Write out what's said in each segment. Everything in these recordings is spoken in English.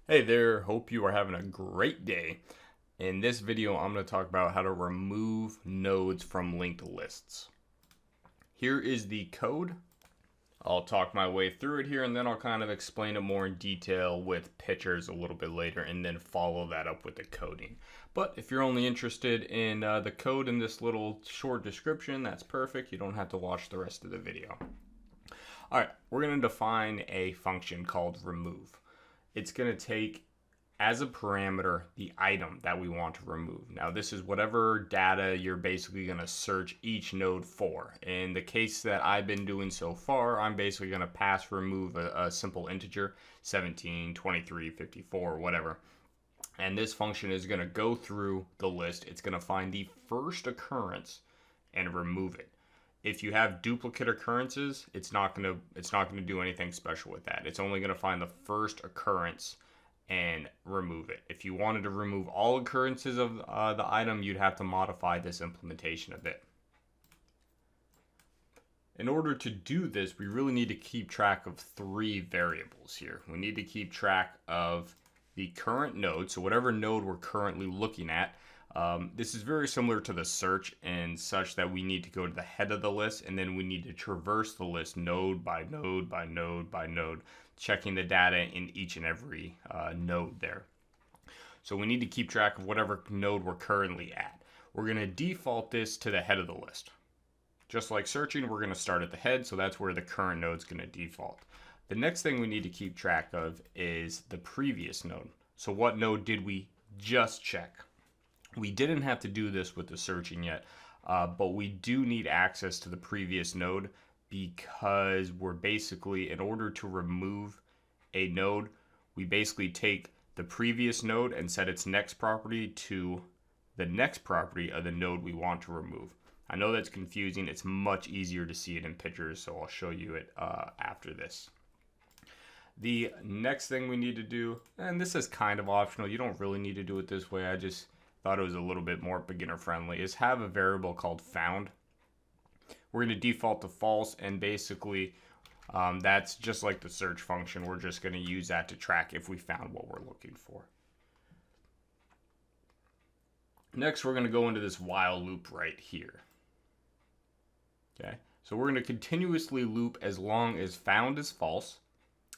Hey there, hope you are having a great day. In this video, I'm going to talk about how to remove nodes from linked lists. Here is the code. I'll talk my way through it here and then I'll kind of explain it more in detail with pictures a little bit later and then follow that up with the coding. But if you're only interested in the code in this little short description, that's perfect. You don't have to watch the rest of the video. All right, we're going to define a function called remove. It's going to take as a parameter the item that we want to remove. Now this is whatever data you're basically going to search each node for. In the case that I've been doing so far, I'm basically going to pass remove a simple integer, 17, 23, 54, whatever. And this function is going to go through the list. It's going to find the first occurrence and remove it. If you have duplicate occurrences, it's not going to do anything special with that. It's only going to find the first occurrence and remove it. If you wanted to remove all occurrences of the item, you'd have to modify this implementation a bit. In order to do this, we really need to keep track of three variables here. We need to keep track of the current node, so whatever node we're currently looking at. This is very similar to the search and such that we need to go to the head of the list and then we need to traverse the list node by node by node by node, checking the data in each and every node there. So we need to keep track of whatever node we're currently at. We're going to default this to the head of the list. Just like searching, we're going to start at the head, so that's where the current node is going to default. The next thing we need to keep track of is the previous node. So what node did we just check? We didn't have to do this with the searching yet, but we do need access to the previous node because we're basically, in order to remove a node, we basically take the previous node and set its next property to the next property of the node we want to remove. I know that's confusing. It's much easier to see it in pictures, so I'll show you it after this. The next thing we need to do, and this is kind of optional, you don't really need to do it this way, I just thought it was a little bit more beginner friendly, is have a variable called found. We're going to default to false, and basically that's just like the search function. We're just going to use that to track if we found what we're looking for. Next, we're going to go into this while loop right here. Okay, so we're going to continuously loop as long as found is false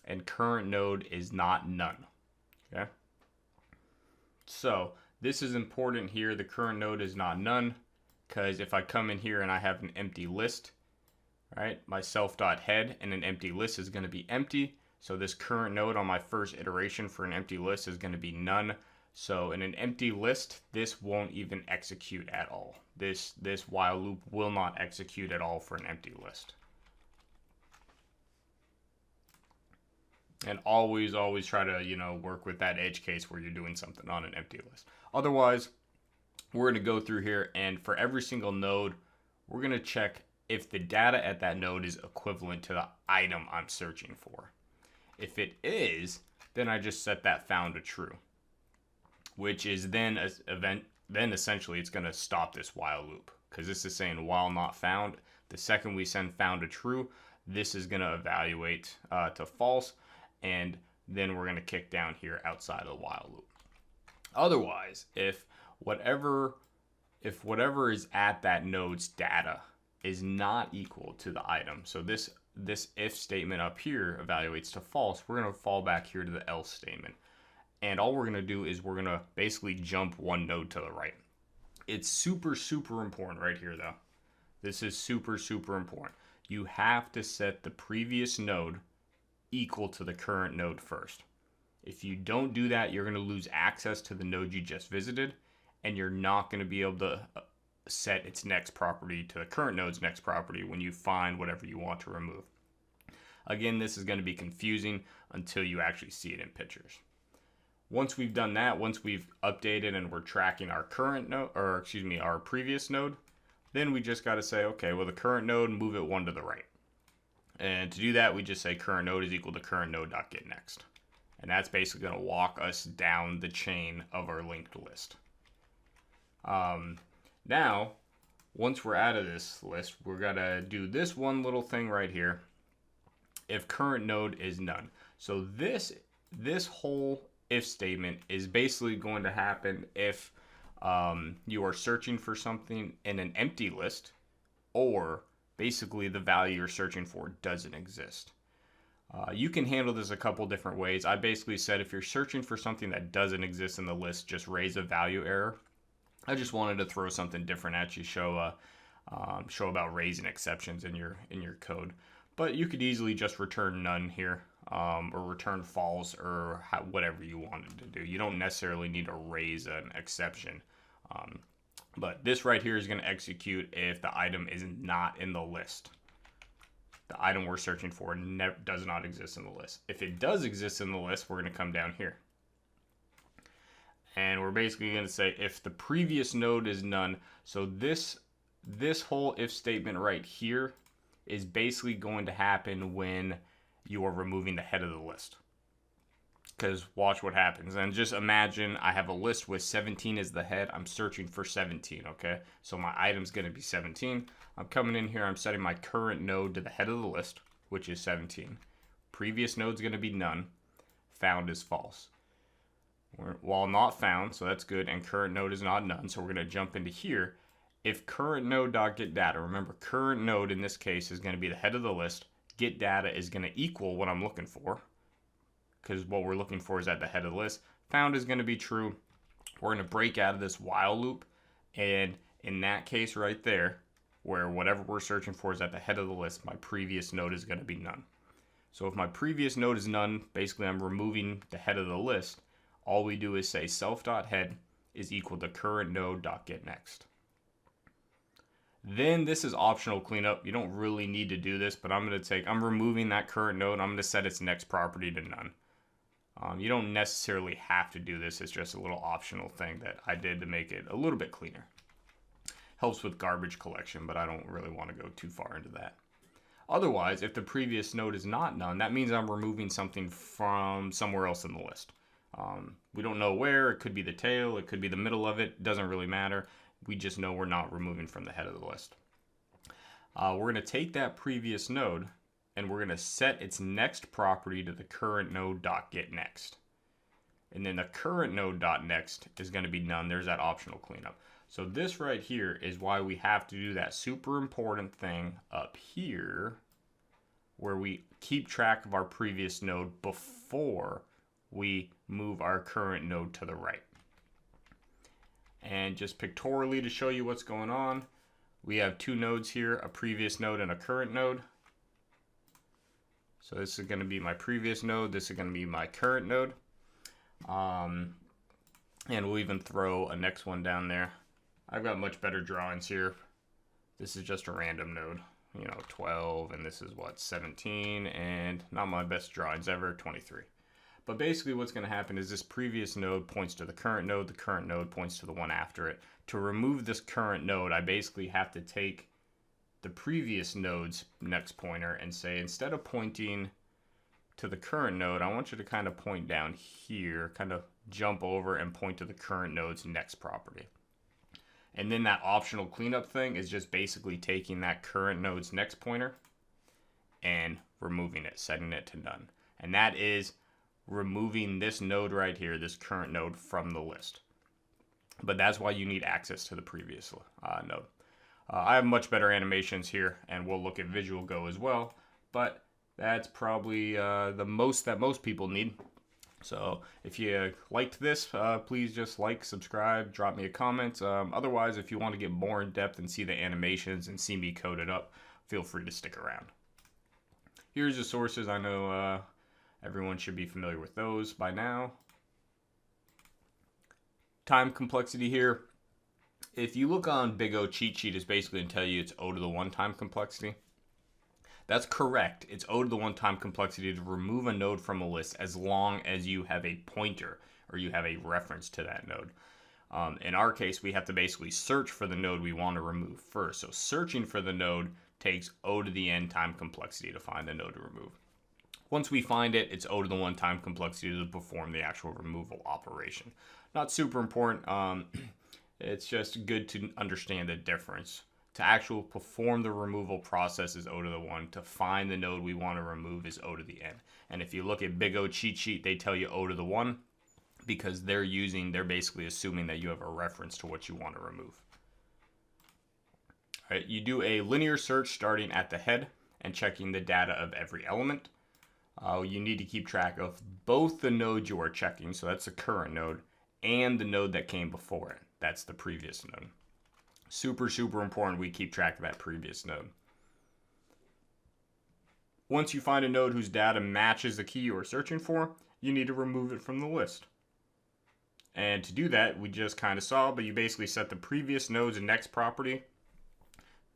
and current node is not none. Okay, so this is important here. The current node is not none, because if I come in here and I have an empty list, right, my self.head and an empty list is going to be empty. So this current node on my first iteration for an empty list is going to be none. So in an empty list, this won't even execute at all. This while loop will not execute at all for an empty list. And always try to, work with that edge case where you're doing something on an empty list. Otherwise, we're going to go through here and for every single node, we're going to check if the data at that node is equivalent to the item I'm searching for. If it is, then I just set that found to true, which is then essentially it's going to stop this while loop, because this is saying while not found. The second we send found to true, this is going to evaluate to false, and then we're going to kick down here outside of the while loop. Otherwise, if whatever is at that node's data is not equal to the item, so this if statement up here evaluates to false, we're going to fall back here to the else statement. And all we're going to do is we're going to basically jump one node to the right. It's super important right here though. This is super important. You have to set the previous node equal to the current node first. If you don't do that, you're going to lose access to the node you just visited, and you're not going to be able to set its next property to the current node's next property when you find whatever you want to remove. Again, this is going to be confusing until you actually see it in pictures. Once we've done that, once we've updated and we're tracking our current node, or excuse me, our previous node, then we just got to say, okay, well, the current node, move it one to the right. And to do that, we just say current node is equal to current node.getNext. And that's basically going to walk us down the chain of our linked list. Now, once we're out of this list, we're going to do this one little thing right here. If current node is none. So this whole if statement is basically going to happen if you are searching for something in an empty list, or basically the value you're searching for doesn't exist. You can handle this a couple different ways. I basically said if you're searching for something that doesn't exist in the list, just raise a value error. I just wanted to throw something different at you, show about raising exceptions in your code. But you could easily just return none here, or return false, or whatever you wanted to do. You don't necessarily need to raise an exception. But this right here is going to execute if the item is not in the list. The item we're searching for does not exist in the list. If it does exist in the list, we're going to come down here. And we're basically going to say if the previous node is none. So this whole if statement right here is basically going to happen when you are removing the head of the list. Because watch what happens. And just imagine I have a list with 17 as the head. I'm searching for 17, okay? So my item's going to be 17. I'm coming in here. I'm setting my current node to the head of the list, which is 17. Previous node's going to be none. Found is false. While not found, so that's good, and current node is not none, so we're going to jump into here. If current node.getData, remember current node in this case is going to be the head of the list. GetData is going to equal what I'm looking for, because what we're looking for is at the head of the list. Found is going to be true. We're going to break out of this while loop, and in that case right there, where whatever we're searching for is at the head of the list, my previous node is going to be none. So if my previous node is none, basically I'm removing the head of the list. All we do is say self.head is equal to current node.getNext. Then this is optional cleanup. You don't really need to do this, but I'm removing that current node. I'm going to set its next property to none. You don't necessarily have to do this. It's just a little optional thing that I did to make it a little bit cleaner. Helps with garbage collection, but I don't really want to go too far into that. Otherwise, if the previous node is not none, that means I'm removing something from somewhere else in the list. We don't know where. It could be the tail. It could be the middle of it. Doesn't really matter. We just know we're not removing from the head of the list. We're going to take that previous node and we're going to set its next property to the current node.getNext. And then the current node.next is going to be none. There's that optional cleanup. So this right here is why we have to do that super important thing up here where we keep track of our previous node before we move our current node to the right. And just pictorially to show you what's going on, we have two nodes here, a previous node and a current node. So this is going to be my previous node, this is going to be my current node. And we'll even throw a next one down there. I've got much better drawings here. This is just a random node, 12, and this is what, 17, and not my best drawings ever, 23. But basically what's going to happen is this previous node points to the current node points to the one after it. To remove this current node, I basically have to take the previous node's next pointer and say, instead of pointing to the current node, I want you to kind of point down here, kind of jump over and point to the current node's next property. And then that optional cleanup thing is just basically taking that current node's next pointer and removing it, setting it to none. And that is removing this node right here, this current node, from the list. But that's why you need access to the previous node. I have much better animations here, and we'll look at Visual Go as well, but that's probably the most that most people need. So if you liked this, please just like, subscribe, drop me a comment. Otherwise, if you want to get more in depth and see the animations and see me code it up, feel free to stick around. Here's the sources. I know everyone should be familiar with those by now. Time complexity here. If you look on Big O cheat sheet, it's basically going to tell you it's O to the 1 time complexity. That's correct. It's O to the 1 time complexity to remove a node from a list as long as you have a pointer or you have a reference to that node. In our case, we have to basically search for the node we want to remove first. So searching for the node takes O to the n time complexity to find the node to remove. Once we find it, it's O to the 1 time complexity to perform the actual removal operation. Not super important. It's just good to understand the difference. To actually perform the removal process is O to the 1. To find the node we want to remove is O to the n. And if you look at Big O cheat sheet, they tell you O to the 1. because they're basically assuming that you have a reference to what you want to remove. All right, you do a linear search starting at the head and checking the data of every element. You need to keep track of both the nodes you are checking, so that's the current node, and the node that came before it. That's the previous node. Super, super important we keep track of that previous node. Once you find a node whose data matches the key you are searching for, you need to remove it from the list. And to do that, we just kind of saw, but you basically set the previous node's next property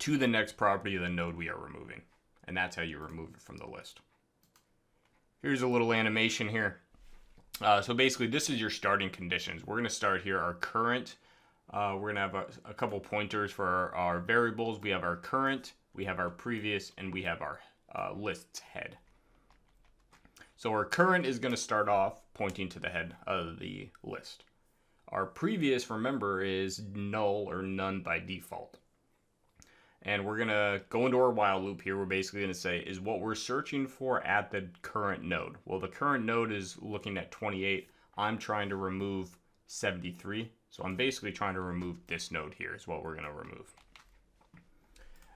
to the next property of the node we are removing. And that's how you remove it from the list. Here's a little animation here. So basically, this is your starting conditions. We're going to start here, our current. We're going to have a couple pointers for our variables. We have our current, we have our previous, and we have our list's head. So our current is going to start off pointing to the head of the list. Our previous, remember, is null or none by default. And we're going to go into our while loop here. We're basically going to say, is what we're searching for at the current node? Well, the current node is looking at 28. I'm trying to remove 73. So I'm basically trying to remove this node here is what we're going to remove.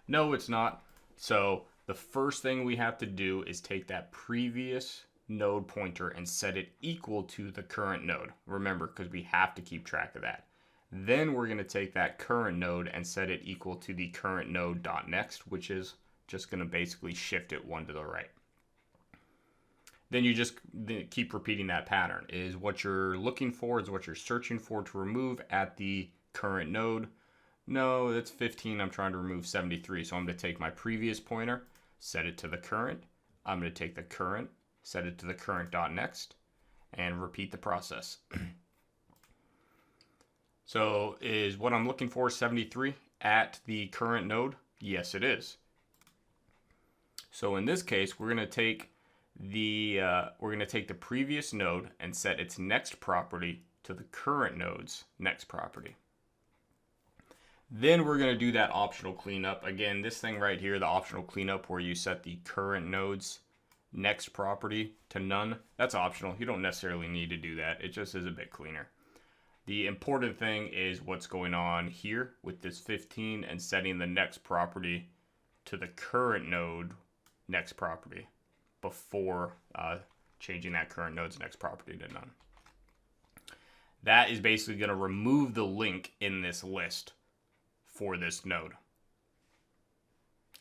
No, it's not. So the first thing we have to do is take that previous node pointer and set it equal to the current node. Remember, because we have to keep track of that. Then we're going to take that current node and set it equal to the current node dot next, which is just going to basically shift it one to the right. Then you just keep repeating that pattern. Is what you're looking for, is what you're searching for to remove at the current node. No, that's 15. I'm trying to remove 73. So I'm going to take my previous pointer, set it to the current. I'm going to take the current, set it to the current dot next, and repeat the process. So is what I'm looking for 73 at the current node? Yes, it is. So in this case, we're going to take the previous node and set its next property to the current node's next property. Then we're going to do that optional cleanup. Again, this thing right here, the optional cleanup where you set the current node's next property to none, that's optional. You don't necessarily need to do that. It just is a bit cleaner. The important thing is what's going on here with this 15 and setting the next property to the current node next property before changing that current node's next property to none. That is basically going to remove the link in this list for this node.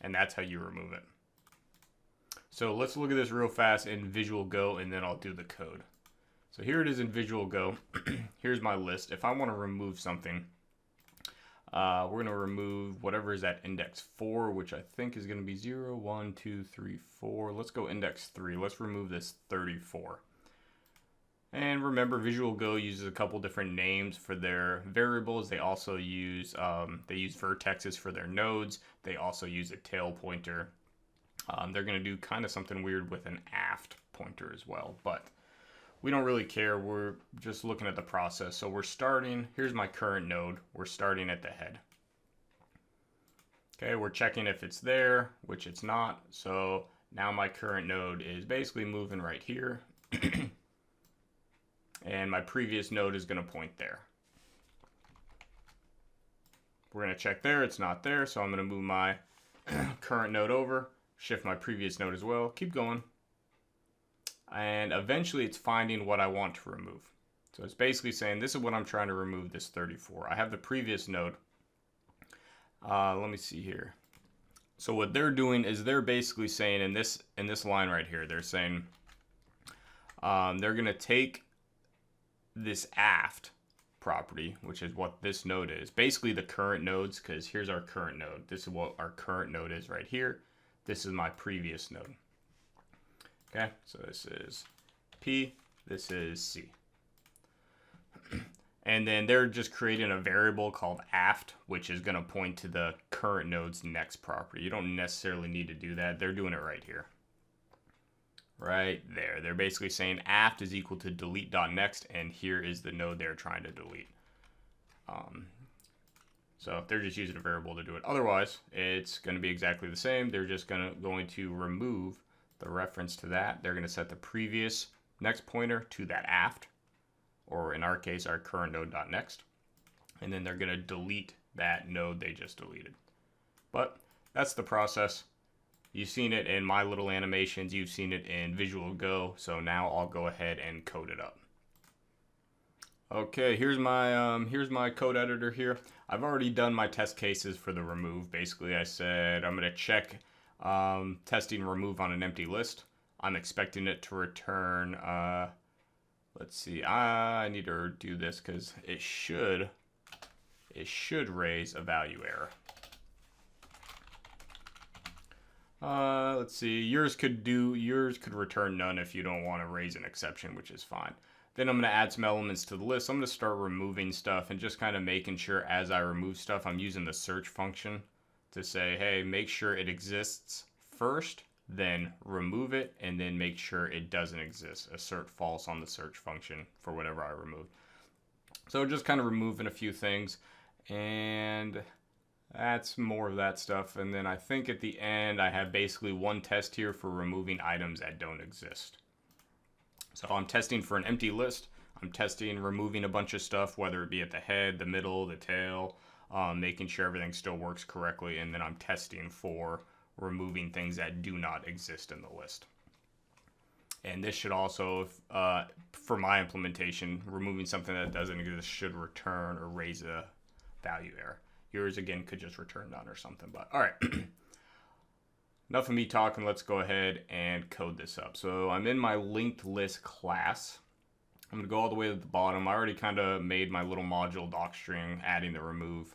And that's how you remove it. So let's look at this real fast in Visual Go, and then I'll do the code. So here it is in Visual Go. Here's my list. If I want to remove something, we're going to remove whatever is at index 4, which I think is going to be 0, 1, 2, 3, 4. Let's go index 3. Let's remove this 34. And remember, Visual Go uses a couple different names for their variables. They also use vertexes for their nodes. They also use a tail pointer. They're going to do kind of something weird with an aft pointer as well, but we don't really care. We're just looking at the process. So we're starting, here's my current node. We're starting at the head. Okay, we're checking if it's there, which it's not. So now my current node is basically moving right here. And my previous node is going to point there. We're going to check there. It's not there. So I'm going to move my current node over, shift my previous node as well. Keep going. And eventually it's finding what I want to remove. So it's basically saying, this is what I'm trying to remove, this 34. I have the previous node. Let me see here. So what they're doing is they're basically saying in this line right here, they're saying they're going to take this aft property, which is what this node is. Basically the current nodes, because here's our current node. This is what our current node is right here. This is my previous node. Okay, so this is P, this is C. And then they're just creating a variable called aft, which is going to point to the current node's next property. You don't necessarily need to do that. They're doing it right here. Right there. They're basically saying aft is equal to delete.next, and here is the node they're trying to delete. So they're just using a variable to do it. Otherwise, it's going to be exactly the same. They're just going to remove the reference to that. They're going to set the previous next pointer to that aft. or in our case, our current node.next. And then they're going to delete that node they just deleted. But that's the process. You've seen it in my little animations. You've seen it in Visual Go. So now I'll go ahead and code it up. Okay, here's my code editor here. I've already done my test cases for the remove. Basically, I said I'm going to check testing remove on an empty list. I'm expecting it to return, let's see, I need to do this because it should raise a value error. Let's see, yours could return none if you don't want to raise an exception, which is fine. Then I'm going to add some elements to the list. I'm going to start removing stuff and just kind of making sure as I remove stuff, I'm using the search function to say, hey, make sure it exists first, then remove it, and then make sure it doesn't exist. Assert false on the search function for whatever I removed. So just kind of removing a few things, and that's more of that stuff. And then I think at the end, I have basically one test here for removing items that don't exist. So I'm testing for an empty list. I'm testing removing a bunch of stuff, whether it be at the head, the middle, the tail, making sure everything still works correctly. And then I'm testing for removing things that do not exist in the list. And this should also, for my implementation, removing something that doesn't exist should return or raise a value error. Yours, again, could just return none or something. But all right. Enough of me talking, let's go ahead and code this up. So I'm in my linked list class. I'm gonna go all the way to the bottom. I already kind of made my little module docstring adding the remove.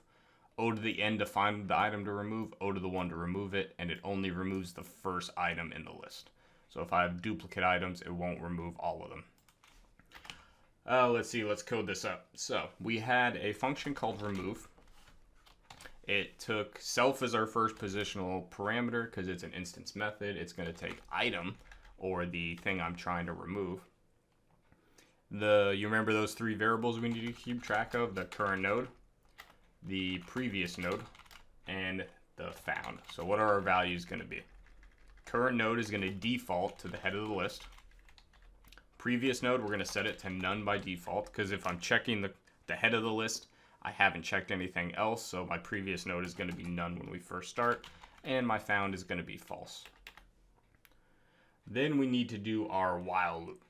O to the n to find the item to remove, O to the 1 to remove it, and it only removes the first item in the list. So if I have duplicate items, it won't remove all of them. Let's see, let's code this up. So we had a function called remove. It took self as our first positional parameter because it's an instance method. It's going to take item, or the thing I'm trying to remove. You remember those three variables we need to keep track of? The current node, the previous node, and the found. So what are our values going to be? Current node is going to default to the head of the list. Previous node, we're going to set it to none by default, because if I'm checking the head of the list, I haven't checked anything else, so my previous node is going to be none when we first start, and my found is going to be false. Then we need to do our while loop.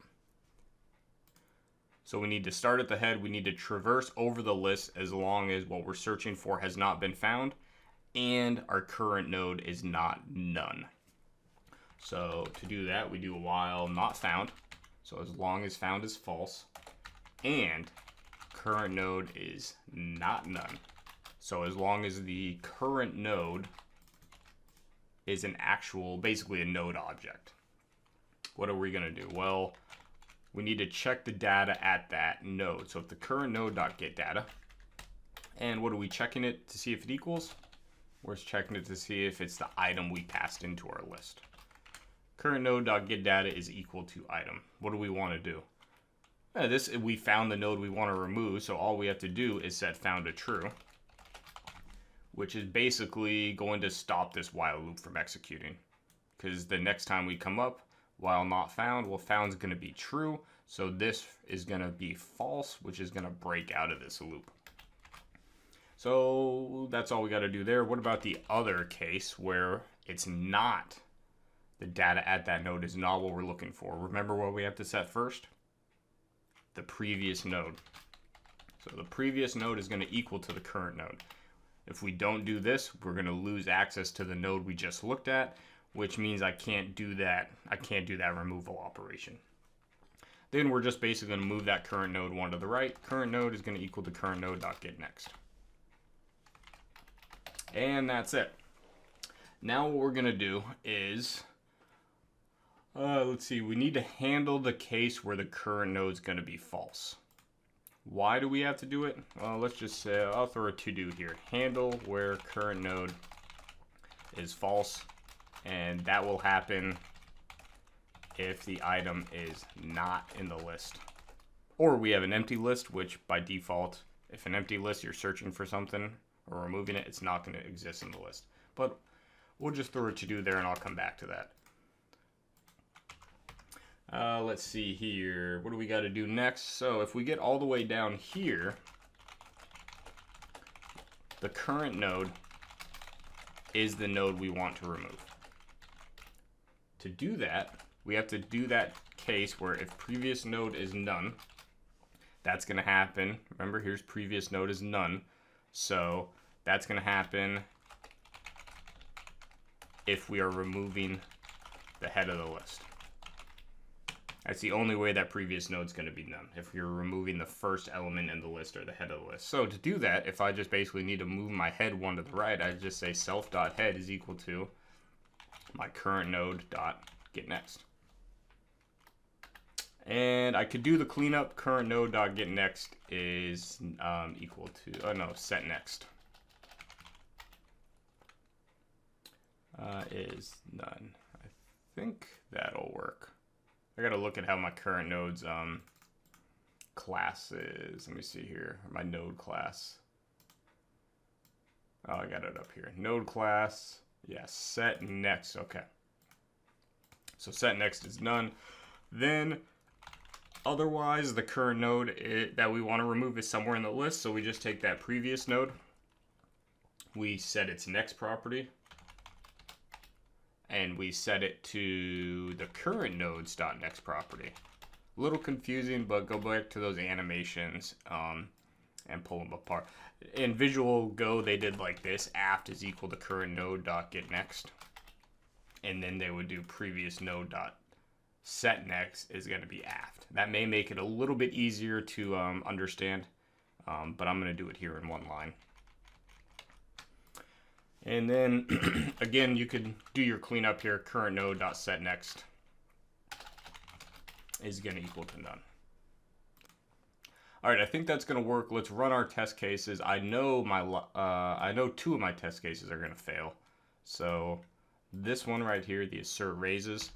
So we need to start at the head, we need to traverse over the list as long as what we're searching for has not been found, and our current node is not none. So to do that, we do a while not found, so as long as found is false, and current node is not none. So as long as the current node is an actual, basically a node object. What are we going to do? Well, we need to check the data at that node. So if the current node.getData, and what are we checking it to see if it equals? We're checking it to see if it's the item we passed into our list. Current node.getData is equal to item. What do we want to do? We found the node we want to remove, so all we have to do is set found to true, which is basically going to stop this while loop from executing. Because the next time we come up, while not found, well, found is going to be true, so this is going to be false, which is going to break out of this loop. So that's all we got to do there. What about the other case where it's not, the data at that node is not what we're looking for? Remember what we have to set first? The previous node. So the previous node is going to equal to the current node. If we don't do this, we're going to lose access to the node we just looked at, which means I can't do that. I can't do that removal operation. Then we're just basically going to move that current node one to the right. Current node is going to equal to current node.getNext. And that's it. Now what we're going to do is let's see, we need to handle the case where the current node is going to be false. Why do we have to do it? Well, let's just say, I'll throw a to-do here. Handle where current node is false, and that will happen if the item is not in the list. Or we have an empty list, which by default, if an empty list, you're searching for something or removing it, it's not going to exist in the list. But we'll just throw a to-do there, and I'll come back to that. Let's see here. What do we got to do next? So if we get all the way down here, the current node is the node we want to remove. To do that, we have to do that case where if previous node is none, that's going to happen. Remember, here's previous node is none. So that's going to happen if we are removing the head of the list. That's the only way that previous node is going to be none, if you're removing the first element in the list or the head of the list. So to do that, if I just basically need to move my head one to the right, I just say self.head is equal to my current node dot get next. And I could do the cleanup. Current node dot get next is equal to set next is none. I think that'll work. I gotta look at how my current node's class is. Let me see here. My node class. Oh, I got it up here. Node class. Yeah, set next. Okay. So set next is none. Then otherwise, the current node that we want to remove is somewhere in the list. So we just take that previous node. We set its next property. And we set it to the current node's .next property. A little confusing, but go back to those animations and pull them apart. In Visual Go, they did like this: aft is equal to current node dot get next, and then they would do previous node dot set next is going to be aft. That may make it a little bit easier to understand, but I'm going to do it here in one line. And then, again, you could do your cleanup here. Current node dot set next is going to equal to none. All right, I think that's going to work. Let's run our test cases. I know two of my test cases are going to fail. So this one right here, the assert raises,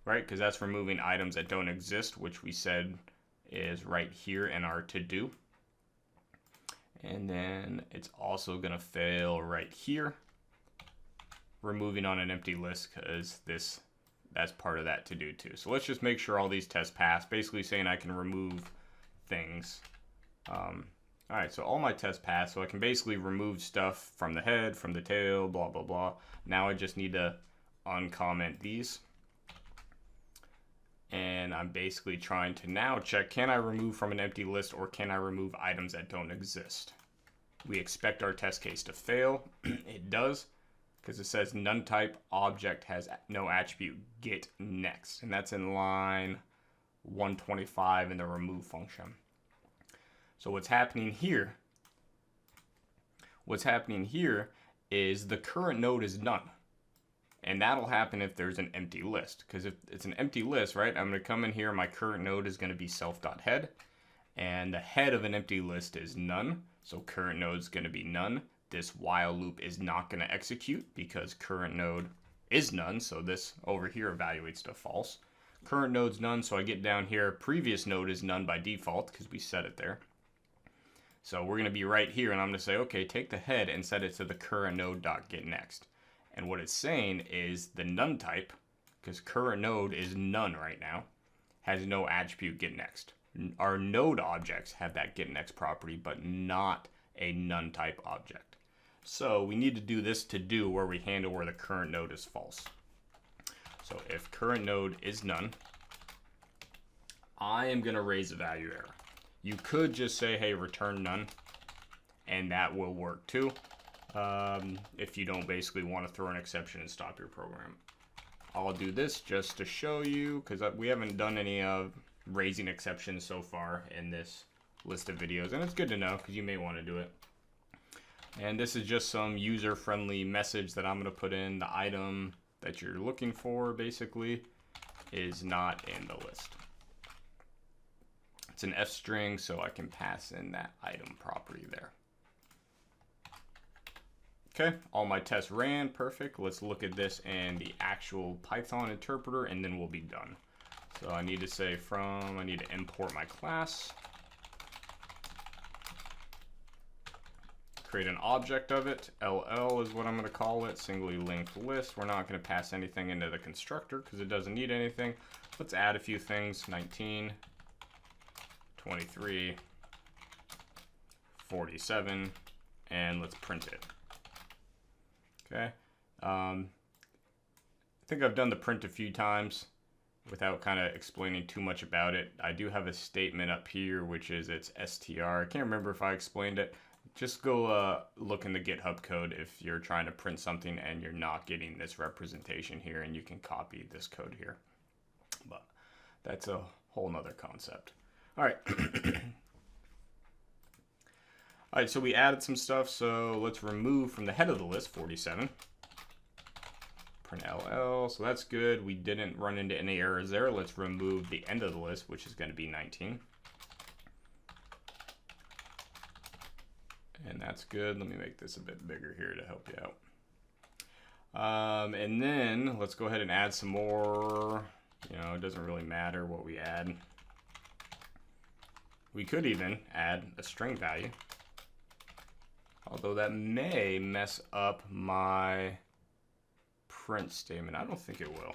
right? Because that's removing items that don't exist, which we said is right here in our to do. And then it's also going to fail right here, removing on an empty list, because that's part of that to do too. So let's just make sure all these tests pass, basically saying I can remove things. All right, so all my tests pass, so I can basically remove stuff from the head, from the tail, blah, blah, blah. Now I just need to uncomment these. And I'm basically trying to now check, can I remove from an empty list or can I remove items that don't exist? We expect our test case to fail. It does, because it says none type object has no attribute get next. And that's in line 125 in the remove function. So what's happening here is the current node is none. And that'll happen if there's an empty list. Because if it's an empty list, right, I'm going to come in here. My current node is going to be self.head. And the head of an empty list is none. So current node is going to be none. This while loop is not going to execute because current node is none. So this over here evaluates to false. Current node's none. So I get down here. Previous node is none by default because we set it there. So we're going to be right here. And I'm going to say, okay, take the head and set it to the current node dot get next. And what it's saying is the none type, because current node is none right now, has no attribute get next. Our node objects have that get next property, but not a none type object. So we need to do this to do where we handle where the current node is false. So if current node is none, I am going to raise a value error. You could just say, hey, return none, and that will work too. If you don't basically want to throw an exception and stop your program. I'll do this just to show you, because we haven't done any raising exceptions so far in this list of videos, and it's good to know because you may want to do it. And this is just some user-friendly message that I'm going to put in. The item that you're looking for basically is not in the list. It's an F string, so I can pass in that item property there. Okay, all my tests ran perfect. Let's look at this in the actual Python interpreter and then we'll be done. So I need to say I need to import my class. Create an object of it. LL is what I'm going to call it, singly linked list. We're not going to pass anything into the constructor because it doesn't need anything. let's add a few things. 19, 23, 47, and let's print it. Okay. I think I've done the print a few times without kind of explaining too much about it. I do have a statement up here, which is it's str. I can't remember if I explained it. Just go look in the GitHub code if you're trying to print something and you're not getting this representation here, and you can copy this code here. But that's a whole nother concept. All right. All right, so we added some stuff. So let's remove from the head of the list 47. Print LL, so that's good. We didn't run into any errors there. Let's remove the end of the list, which is going to be 19. And that's good. Let me make this a bit bigger here to help you out. And then let's go ahead and add some more. You know, it doesn't really matter what we add. We could even add a string value, although that may mess up my print statement. I don't think it will.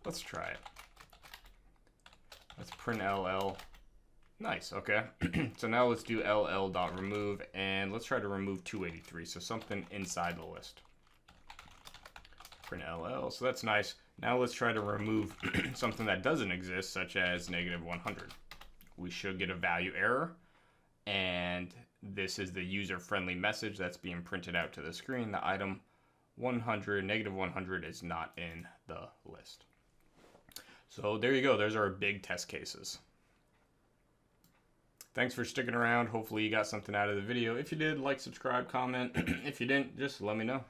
Let's try it. Let's print LL. Nice, okay. So now let's do ll.remove, and let's try to remove 283, so something inside the list. Print LL, so that's nice. Now let's try to remove something that doesn't exist, such as -100. We should get a value error, and this is the user-friendly message that's being printed out to the screen. The item 100, -100 is not in the list. So there you go. There's our big test cases. Thanks for sticking around. Hopefully you got something out of the video. If you did, like, subscribe, comment. If you didn't, just let me know.